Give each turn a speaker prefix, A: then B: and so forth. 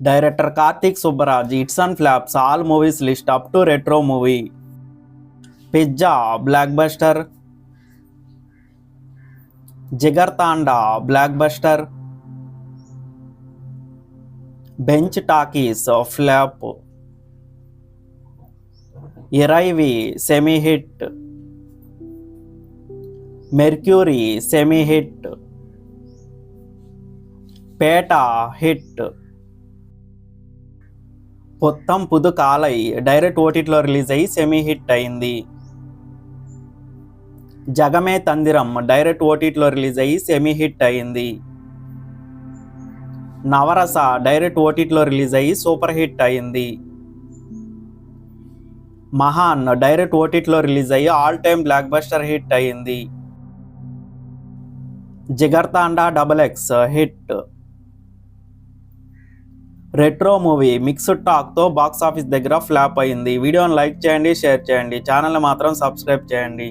A: Director Karthik Subbaraj, Hits and Flaps, all movies list up to retro movie. Pizza, Blockbuster. Jigartanda, Blockbuster. Bench Talkies, Flap. Iraivi, semi-hit. Mercury, semi-hit. Peta, hit. పొత్తం Pudhu కాలై direct ఓటీటీలో release అయ్యి semi hit అయింది. జగమే తందిరం direct ఓటీటీలో release అయ్యి semi hit అయింది. నవరస direct ఓటీటీలో release అయ్యి సూపర్ హిట్ అయింది. మహాన్ డైరెక్ట్ ఓటీటీలో రిలీజ్ అయ్యి all time blockbuster hit అయింది. Jigarthanda XX hit. Retro movie mixed టాక్తో బాక్స్ ఆఫీస్ దగ్గర ఫ్లాప్ అయింది. వీడియోని లైక్ చేయండి, షేర్ చేయండి, ఛానల్ని మాత్రం సబ్స్క్రైబ్ చేయండి.